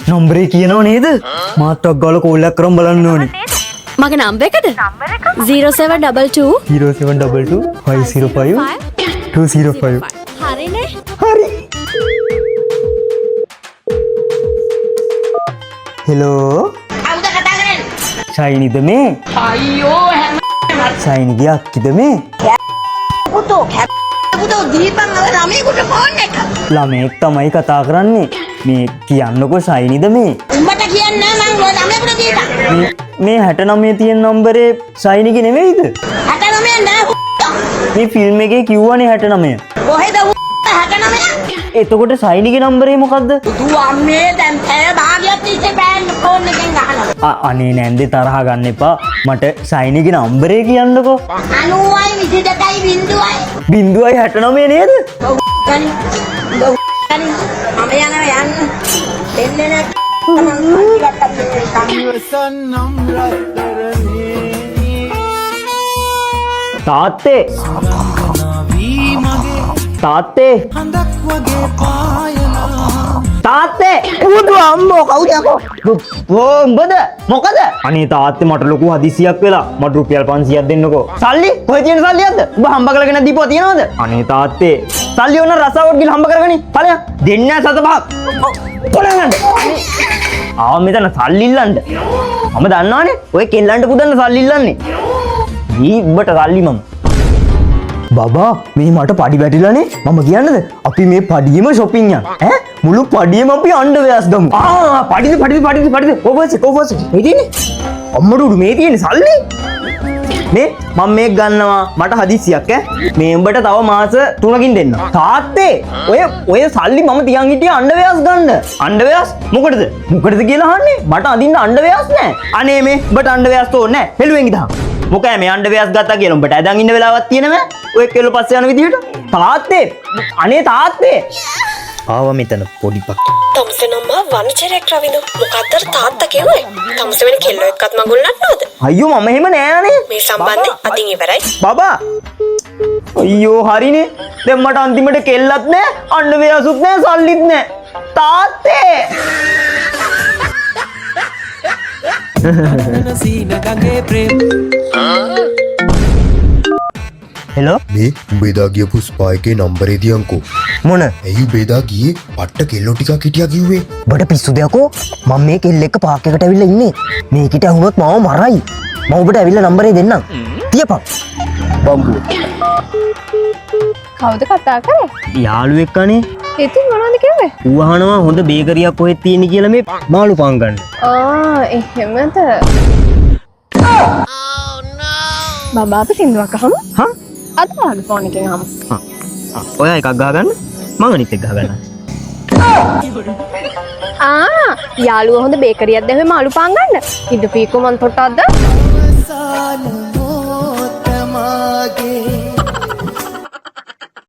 නම්බරේ කියනව නේද? මාත් අග්ගාල කෝල්ලක් කරන් බලන්න ඕනේ. මගේ නම්බර එකද? 0722 0722 505 205. හරිනේ. හරි. හෙලෝ. කවුද කතා කරන්නේ? ෂයිනිද මේ? අයියෝ හැම ෂයිනිගේ අක්කිද මේ? පුතෝ පුතෝ දීපන් අර ළමයෙකුට ෆෝන් එක. ළමයෙක් තමයි කතා කරන්නේ. මේ කියන්නකෝ ෂයිනිද මේ? උඹට කියන්නේ නෑ මං ළමයෙකුට දීපන්. මේ 69 තියෙන නම්බරේ ෂයිනිගේ නෙවෙයිද? 69 නෑ. මේ ෆිල්ම් එකේ කිව්වනේ 69. කොහෙද 69? එතකොට ෂයිනිගේ නම්බරේ මොකද්ද? දු අම්මේ දැන් පැය භාගයක් තිස්සේ බෑන් ෆෝන් එකෙන් ගහනවා. අනේ නැන්දේ තරහ ගන්න එපා. මට ෂයිනිගේ නම්බරේ කියන්නකෝ. 90යි 22යි 0යි 69 නේද? මම යනවා යන්න. දෙන්නේ නෑ. මං තාත්තේ තාත්තේ තාත්තේ බුදු අම්මෝ කවුද යකෝ? උඹද මොකද? අනේ තාත්තේ මට ලොකු හදිසියක් වෙලා මට රුපියල් 500ක් දෙන්නකෝ. සල්ලි කොහෙද තියෙන සල්ලියක්ද? උඹ හම්බ කරගෙන දීපුවා තියනවද? අනේ තාත්තේ සල්ලි ඕන රසාවට ගිහලා හම්බ කරගනි. ඵලයන් දෙන්නේ නැහැ සත පහක්. පොළඟන්න. ආව මෙතන සල්ලි ඉල්ලන්න. මම දන්නවනේ ඔය කෙල්ලන්ට පුදන්න සල්ලි ඉල්ලන්නේ. ඊ උඹට සල්ලි මම. බබා මේ මට පඩි වැටිලානේ. මම කියන්නද අපි මේ පඩියෙම shopping යන්න. ඈ මුළු පඩියෙම අපි අන්ඩර්වෙයර්ස් ගමු. පඩිද. ඕවර්ස්. මේ තියෙන්නේ. අම්මඩු මේ තියෙන්නේ සල්ලි. මේ මම මේක ගන්නවා මට හදිස්සියක් ඈ. මේ උඹට තව මාස 3කින් දෙන්න. තාත්තේ ඔය සල්ලි මම තියන් හිටියේ අන්ඩර්වෙයර්ස් ගන්න. අන්ඩර්වෙයර්ස් මොකටද? මොකටද කියලා අහන්නේ? මට අඳින්න අන්ඩර්වෙයර්ස් නැහැ. අනේ මේ උඹට අන්ඩර්වෙයර්ස් ඕනේ නැහැ. හෙළුවෙන් ඉදහන්. මොකෑ මේ අන්ඩර්වෙයර්ස් ගත්තා කියලා උඹට ඇදන් ඉන්න වෙලාවක් තියෙනවද? ඔය කෙල්ල පස්සේ යන විදිහට. තාත්තේ අනේ තාත්තේ ආවා මෙතන පොඩි පක්. තමුසේ නම්මා වනචරයක් රවිඳු. මොකද්ද තාත්තා කිව්වේ? තමුසේ වෙන කෙල්ලෝ එක්කත් මගුල් නටනවද? අයියෝ මම එහෙම නෑනේ. මේ සම්බන්ධය අදින් ඉවරයි. බබා අයියෝ හරිනේ. දැන් මට අන්තිමට කෙල්ලත් නෑ අන්ඩර්වෙයර්ස්ුත් නෑ සල්ලිත් නෑ. තාත්තේ හෙලෝ මේ උඹේදා ගියපු ස්පා එකේ නම්බරේ දියන්කෝ. මොන? ඇයි උඹේදා ගියේ පට්ට කෙල්ලෝ ටිකක් හිටියා කිව්වේ? බඩ පිස්සු දෙයක්ෝ. මම මේ කෙල්ල එක්ක පාක් එකට ඇවිල්ලා ඉන්නේ. මේකට ඇහුනොත් මාව මරයි. මම ඔබට ඇවිල්ලා නම්බරේ දෙන්නම්. තියපන්. බම්බු. කවුද කතා කරේ? යාළුවෙක් අනේ. ඉතින් මොනවද කිව්වේ? ඌ අහනවා හොඳ බේකරියක් කොහෙද තියෙන්නේ කියලා මේ මාළු පාන් ගන්න. එහෙමද? බබා අපි සින්දුවක් අහමු. හා? අද මාළු ෆෝන් එකෙන් අහමු. ඔයා එකක් ගහගන්න. මම අනිත් එක ගහගන්නම්. යාළුවා හොඳ බේකරියක් දැම්මේ මාළු පාන් ගන්න. ඉඳපීකෝ මන් පොට්ටක්ද?